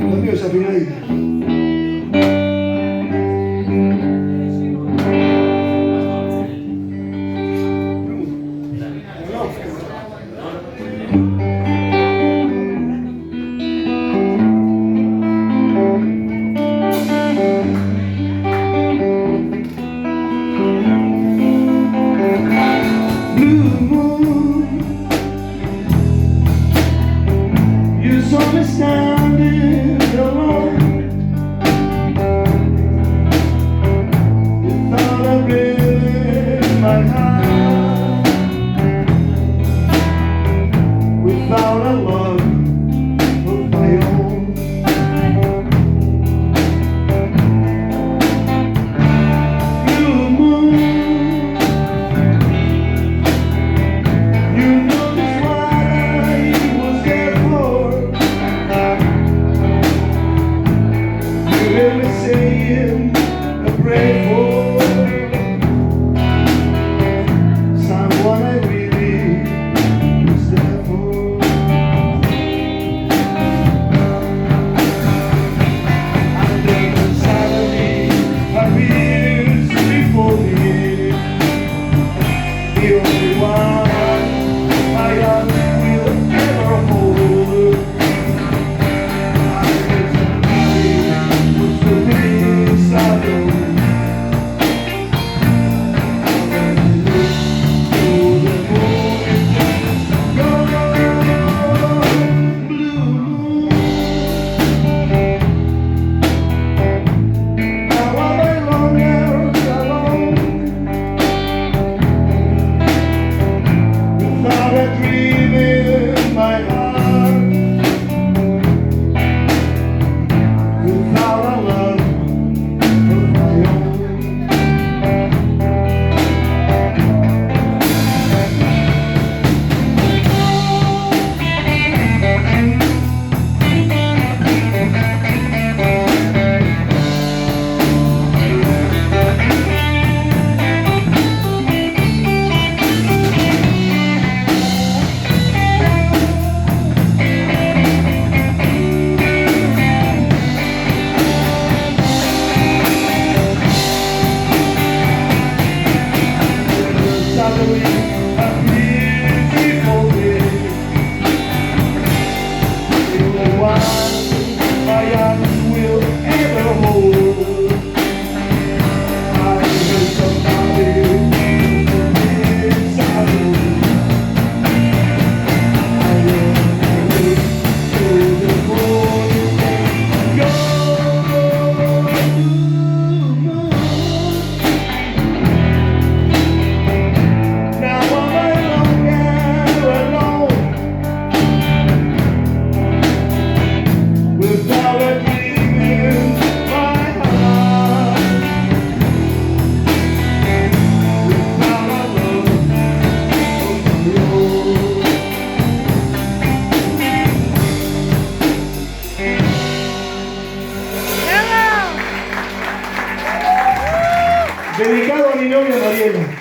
Lo mío es afinadita. Standing alone without a rhythm in my heart, without a love of my own. Blue moon, you know just what I was there for. Really saying a prayer for someone I really was there for. And then suddenly appears before me the only one I will ever hold. Dedicado a mi novia Mariela.